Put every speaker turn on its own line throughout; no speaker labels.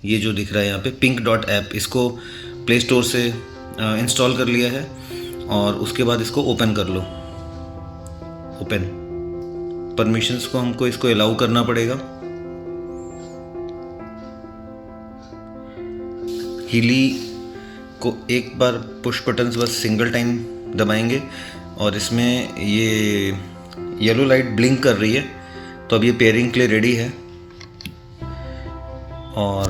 ये जो दिख रहा है यहाँ पे पिंक डॉट ऐप, इसको प्ले स्टोर से इंस्टॉल कर लिया है और उसके बाद इसको ओपन कर लो। ओपन परमिशंस को हमको इसको अलाउ करना पड़ेगा। हीली को एक बार पुश बटन्स बस सिंगल टाइम दबाएंगे और इसमें ये येलो लाइट ब्लिंक कर रही है, तो अब ये पेयरिंग के लिए रेडी है। और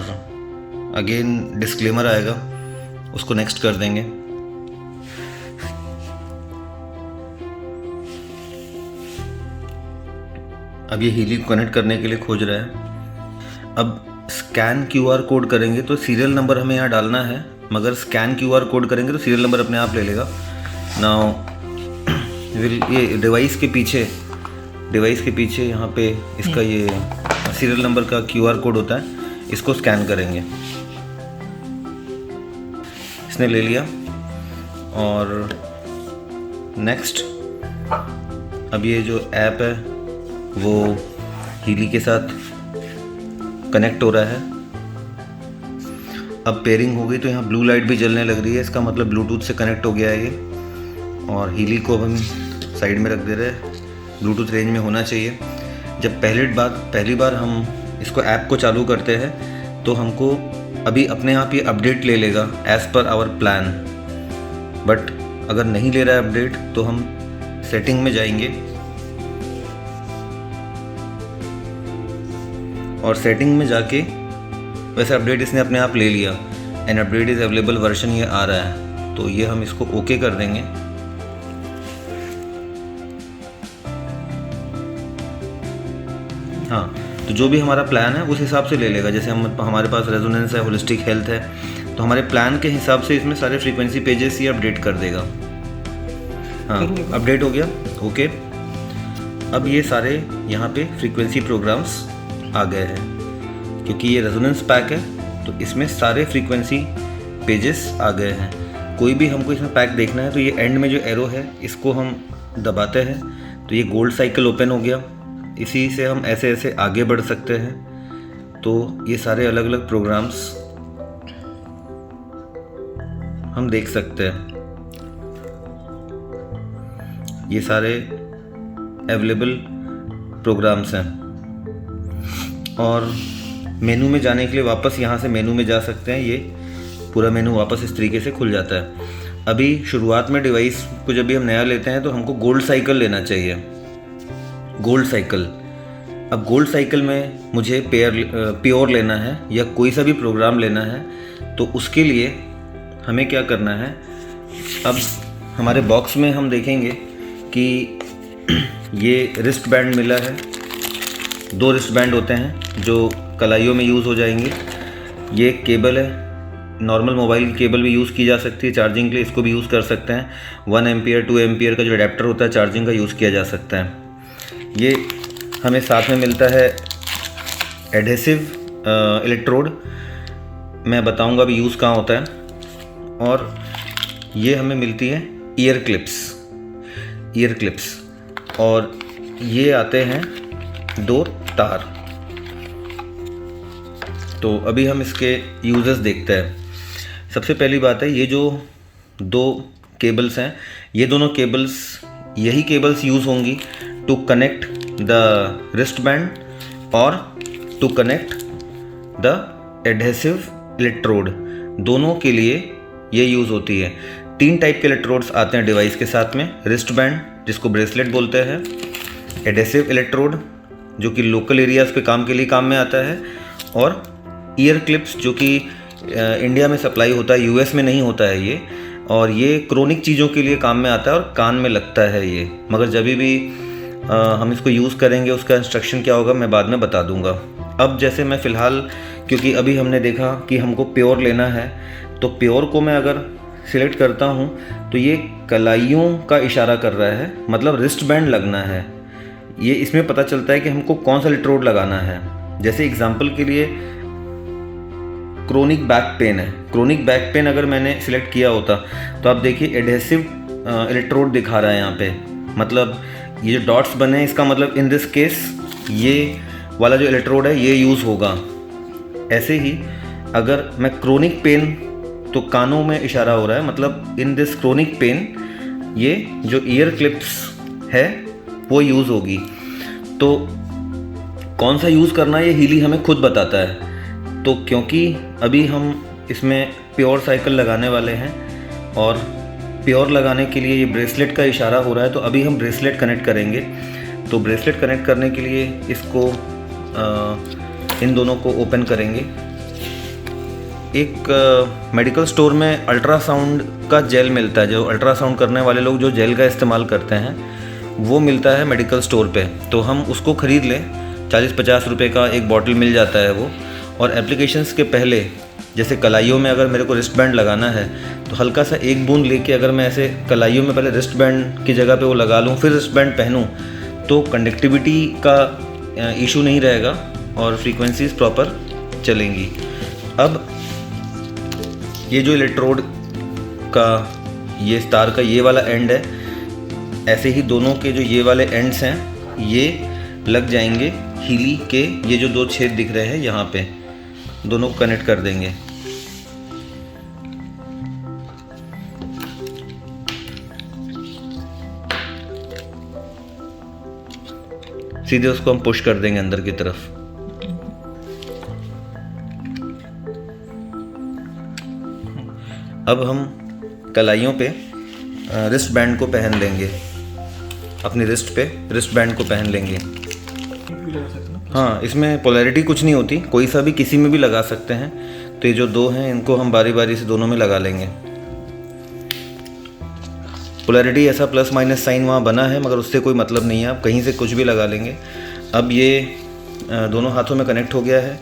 अगेन डिस्क्लेमर आएगा, उसको नेक्स्ट कर देंगे। अब ये हीली को कनेक्ट करने के लिए खोज रहा है। अब स्कैन QR कोड करेंगे तो सीरियल नंबर हमें यहाँ डालना है, मगर स्कैन QR कोड करेंगे तो सीरियल नंबर अपने आप ले लेगा। नाउ ये डिवाइस के पीछे यहाँ पे इसका ये सीरियल नंबर का QR कोड होता है, इसको स्कैन करेंगे। इसने ले लिया और नेक्स्ट। अब ये जो ऐप है वो हीली के साथ कनेक्ट हो रहा है। अब पेयरिंग हो गई तो यहाँ ब्लू लाइट भी जलने लग रही है, इसका मतलब ब्लूटूथ से कनेक्ट हो गया है ये। और हीली को अब हम साइड में रख दे रहे हैं, ब्लूटूथ रेंज में होना चाहिए। जब पहली बार हम इसको ऐप को चालू करते हैं तो हमको अभी अपने आप ये अपडेट ले लेगा as per hour plan. But अगर नहीं ले रहा है अपडेट तो हम सेटिंग में जाएंगे और सेटिंग में जाके, वैसे अपडेट इसने अपने आप ले लिया, an update is available version ये आ रहा है, तो ये हम इसको ओके कर देंगे। हाँ, तो जो भी हमारा प्लान है उस हिसाब से ले लेगा। जैसे हमारे पास रेजोनेंस है, होलिस्टिक हेल्थ है, तो हमारे प्लान के हिसाब से इसमें सारे फ्रीक्वेंसी पेजेस ये अपडेट कर देगा। हाँ, अपडेट हो गया, ओके। अब ये सारे यहाँ पे फ्रीक्वेंसी प्रोग्राम्स आ गए हैं, क्योंकि ये रेजोनेंस पैक है तो इसमें सारे फ्रीक्वेंसी पेजेस आ गए हैं। कोई भी हमको इसमें पैक देखना है तो ये एंड में जो एरो है इसको हम दबाते हैं तो ये गोल्ड साइकिल ओपन हो गया। इसी से हम ऐसे ऐसे आगे बढ़ सकते हैं। तो ये सारे अलग अलग प्रोग्राम्स हम देख सकते हैं, ये सारे अवेलेबल प्रोग्राम्स हैं। और मेनू में जाने के लिए वापस यहाँ से मेनू में जा सकते हैं, ये पूरा मेनू वापस इस तरीके से खुल जाता है। अभी शुरुआत में डिवाइस को जब भी हम नया लेते हैं तो हमको गोल्ड साइकिल लेना चाहिए, गोल्ड साइकिल। अब गोल्ड साइकिल में मुझे प्योर लेना है या कोई सा भी प्रोग्राम लेना है, तो उसके लिए हमें क्या करना है। अब हमारे बॉक्स में हम देखेंगे कि ये रिस्ट बैंड मिला है, 2 रिस्ट बैंड होते हैं जो कलाइयों में यूज़ हो जाएंगे। ये केबल है, नॉर्मल मोबाइल की केबल भी यूज़ की जा सकती है चार्जिंग के लिए, इसको भी यूज़ कर सकते हैं। 1 एम्पियर 2 एम्पियर का जो अडेप्टर होता है चार्जिंग का, यूज़ किया जा सकता है। ये हमें साथ में मिलता है एडहेसिव इलेक्ट्रोड, मैं बताऊंगा अभी यूज़ कहाँ होता है। और ये हमें मिलती है ईयर क्लिप्स, और ये आते हैं 2 तार। तो अभी हम इसके यूजेस देखते हैं। सबसे पहली बात है, ये जो 2 केबल्स हैं, ये दोनों केबल्स, यही केबल्स यूज़ होंगी to connect the wrist band और to connect the adhesive electrode. दोनों के लिए ये यूज़ होती है। 3 टाइप के इलेक्ट्रोड्स आते हैं डिवाइस के साथ में, रिस्ट बैंड जिसको ब्रेसलेट बोलते हैं, एडहेसिव इलेक्ट्रोड जो कि लोकल एरियाज़ पे के लिए काम में आता है, और ईयर क्लिप्स जो कि इंडिया में सप्लाई होता है, यूएस में नहीं होता है ये, और ये क्रोनिक चीज़ों के लिए काम में आता है और कान में लगता है ये। मगर जब भी हम इसको यूज़ करेंगे उसका इंस्ट्रक्शन क्या होगा मैं बाद में बता दूंगा। अब जैसे मैं फ़िलहाल, क्योंकि अभी हमने देखा कि हमको प्योर लेना है, तो प्योर को मैं अगर सिलेक्ट करता हूँ तो ये कलाइयों का इशारा कर रहा है, मतलब रिस्ट बैंड लगना है। ये इसमें पता चलता है कि हमको कौन सा इलेक्ट्रोड लगाना है। जैसे एग्जांपल के लिए क्रोनिक बैक पेन है, क्रोनिक बैक पेन अगर मैंने सिलेक्ट किया होता तो आप देखिए एडहेसिव इलेक्ट्रोड दिखा रहा है यहाँ पे, मतलब ये जो डॉट्स बने हैं इसका मतलब इन दिस केस ये वाला जो इलेक्ट्रोड है ये यूज़ होगा। ऐसे ही अगर मैं क्रोनिक पेन, तो कानों में इशारा हो रहा है, मतलब इन दिस क्रोनिक पेन ये जो ईयर क्लिप्स है वो यूज़ होगी। तो कौन सा यूज़ करना है ये हीली हमें खुद बताता है। तो क्योंकि अभी हम इसमें प्योर साइकिल लगाने वाले हैं और प्योर लगाने के लिए ये ब्रेसलेट का इशारा हो रहा है, तो अभी हम ब्रेसलेट कनेक्ट करेंगे। तो ब्रेसलेट कनेक्ट करने के लिए इसको इन दोनों को ओपन करेंगे। एक मेडिकल स्टोर में अल्ट्रासाउंड का जेल मिलता है, जो अल्ट्रासाउंड करने वाले लोग जो जेल का इस्तेमाल करते हैं वो मिलता है मेडिकल स्टोर पे। तो हम उसको ख़रीद लें, 40-50 रुपये का एक बॉटल मिल जाता है वो। और एप्लीकेशंस के पहले, जैसे कलाइयों में अगर मेरे को रिस्ट बैंड लगाना है तो हल्का सा एक बूंद लेके अगर मैं ऐसे कलाइयों में पहले रिस्ट बैंड की जगह पे वो लगा लूँ, फिर रिस्ट बैंड पहनूँ, तो कंडक्टिविटी का इशू नहीं रहेगा और फ्रीक्वेंसीज प्रॉपर चलेंगी। अब ये जो इलेक्ट्रोड का ये तार का ये वाला एंड है, ऐसे ही दोनों के जो ये वाले एंड्स हैं ये लग जाएंगे हीली के ये जो 2 छेद दिख रहे हैं यहाँ पे, दोनों को कनेक्ट कर देंगे। सीधे उसको हम पुश कर देंगे अंदर की तरफ। अब हम कलाइयों पे रिस्ट बैंड को पहन लेंगे, अपनी रिस्ट पे रिस्ट बैंड को पहन लेंगे। हाँ, इसमें पोलैरिटी कुछ नहीं होती, कोई सा भी किसी में भी लगा सकते हैं। तो ये जो 2 हैं इनको हम बारी बारी से दोनों में लगा लेंगे। पोलैरिटी ऐसा प्लस माइनस साइन वहाँ बना है, मगर उससे कोई मतलब नहीं है, आप कहीं से कुछ भी लगा लेंगे। अब ये दोनों हाथों में कनेक्ट हो गया है,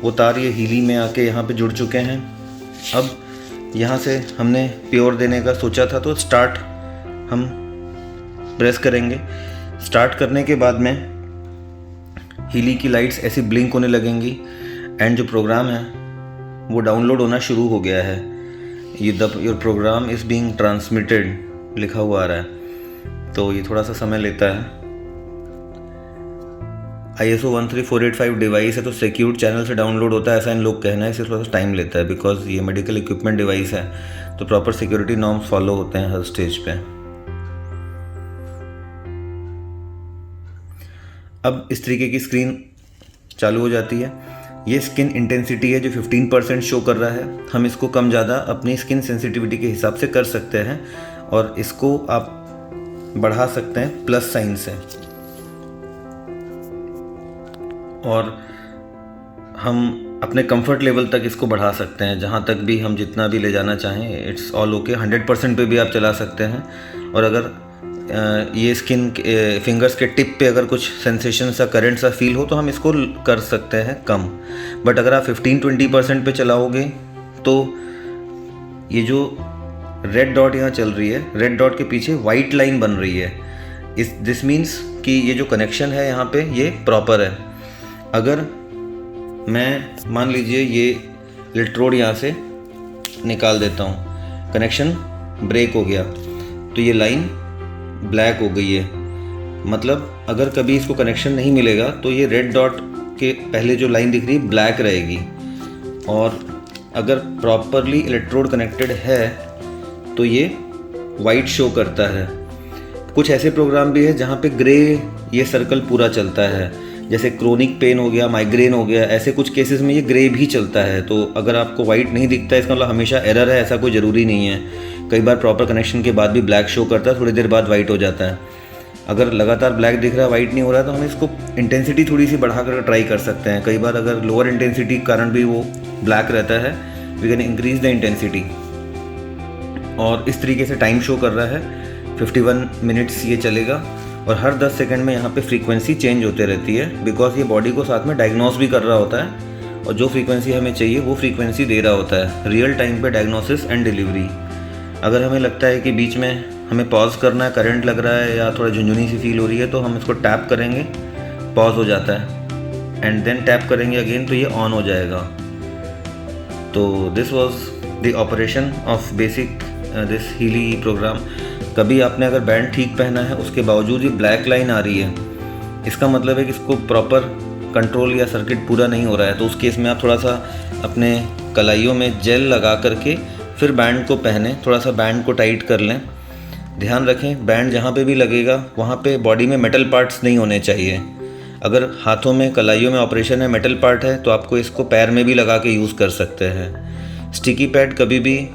वो तार ये हीली में आके यहाँ पे जुड़ चुके हैं। अब यहाँ से हमने प्योर देने का सोचा था, तो स्टार्ट हम प्रेस करेंगे। स्टार्ट करने के बाद में हीली की लाइट्स ऐसी ब्लिंक होने लगेंगी एंड जो प्रोग्राम है वो डाउनलोड होना शुरू हो गया है। ये your program is being transmitted लिखा हुआ आ रहा है, तो ये थोड़ा सा समय लेता है। ISO 13485 डिवाइस है, तो सिक्योर्ड चैनल से डाउनलोड होता है ऐसा इन लोग कहना है, इससे थोड़ा सा टाइम लेता है बिकॉज ये मेडिकल इक्विपमेंट डिवाइस है, तो प्रॉपर सिक्योरिटी नॉर्म्स फॉलो होते हैं हर स्टेज पे। अब इस तरीके की स्क्रीन चालू हो जाती है। ये स्किन इंटेंसिटी है जो 15% शो कर रहा है। हम इसको कम ज़्यादा अपनी स्किन सेंसिटिविटी के हिसाब से कर सकते हैं और इसको आप बढ़ा सकते हैं प्लस साइन से, और हम अपने कंफर्ट लेवल तक इसको बढ़ा सकते हैं, जहाँ तक भी हम जितना भी ले जाना चाहें। It's all okay. 100% पे भी आप चला सकते हैं। और अगर ये स्किन फिंगर्स के टिप पे अगर कुछ सेंसेशन सा करंट सा फील हो तो हम इसको कर सकते हैं कम। बट अगर आप 15-20% पे चलाओगे तो ये जो रेड डॉट यहाँ चल रही है, रेड डॉट के पीछे वाइट लाइन बन रही है। दिस मीन्स कि ये जो कनेक्शन है यहाँ पे ये प्रॉपर है। अगर मैं मान लीजिए ये इलेक्ट्रोड यहाँ से निकाल देता हूँ, कनेक्शन ब्रेक हो गया, तो ये लाइन ब्लैक हो गई है। मतलब अगर कभी इसको कनेक्शन नहीं मिलेगा तो ये रेड डॉट के पहले जो लाइन दिख रही है ब्लैक रहेगी, और अगर प्रॉपरली इलेक्ट्रोड कनेक्टेड है तो ये वाइट शो करता है। कुछ ऐसे प्रोग्राम भी है जहाँ पे ग्रे ये सर्कल पूरा चलता है, जैसे क्रोनिक पेन हो गया, माइग्रेन हो गया, ऐसे कुछ केसेस में ये ग्रे भी चलता है। तो अगर आपको वाइट नहीं दिखता है इसका मतलब हमेशा एरर है, ऐसा कोई ज़रूरी नहीं है। कई बार प्रॉपर कनेक्शन के बाद भी ब्लैक शो करता है, थोड़ी देर बाद वाइट हो जाता है। अगर लगातार ब्लैक दिख रहा है, वाइट नहीं हो रहा है, तो हम इसको इंटेंसिटी थोड़ी सी बढ़ा कर ट्राई कर सकते हैं। कई बार अगर लोअर इंटेंसिटी के कारण भी वो ब्लैक रहता है, we can increase the intensity. और इस तरीके से टाइम शो कर रहा है 51 मिनट्स ये चलेगा, और हर 10 सेकंड में यहाँ पे फ्रीक्वेंसी चेंज होते रहती है, बिकॉज ये बॉडी को साथ में डायग्नोस भी कर रहा होता है, और जो फ्रीक्वेंसी हमें चाहिए वो फ्रीक्वेंसी दे रहा होता है रियल टाइम पे डायग्नोसिस एंड डिलीवरी। अगर हमें लगता है कि बीच में हमें पॉज करना है, करंट लग रहा है या थोड़ा झुंझुनी सी फील हो रही है, तो हम इसको टैप करेंगे, पॉज हो जाता है, एंड देन टैप करेंगे अगेन तो ये ऑन हो जाएगा। तो this was the operation of basic this Healy program. कभी आपने अगर बैंड ठीक पहना है उसके बावजूद ये ब्लैक लाइन आ रही है, इसका मतलब है कि इसको प्रॉपर कंट्रोल या सर्किट पूरा नहीं हो रहा है। तो उस केस में आप थोड़ा सा अपने कलाइयों में जेल लगा करके फिर बैंड को पहने। थोड़ा सा बैंड को टाइट कर लें। ध्यान रखें बैंड जहाँ पे भी लगेगा वहाँ पे बॉडी में मेटल पार्ट्स नहीं होने चाहिए। अगर हाथों में कलाइयों में ऑपरेशन है, मेटल पार्ट है, तो आपको इसको पैर में भी लगा के यूज़ कर सकते हैं। स्टिकी पैड कभी भी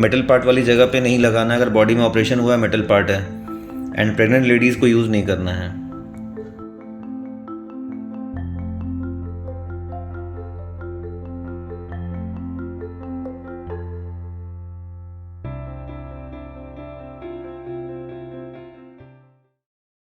मेटल पार्ट वाली जगह पे नहीं लगाना है अगर बॉडी में ऑपरेशन हुआ है, मेटल पार्ट है। एंड प्रेग्नेंट लेडीज़ को यूज़ नहीं करना है।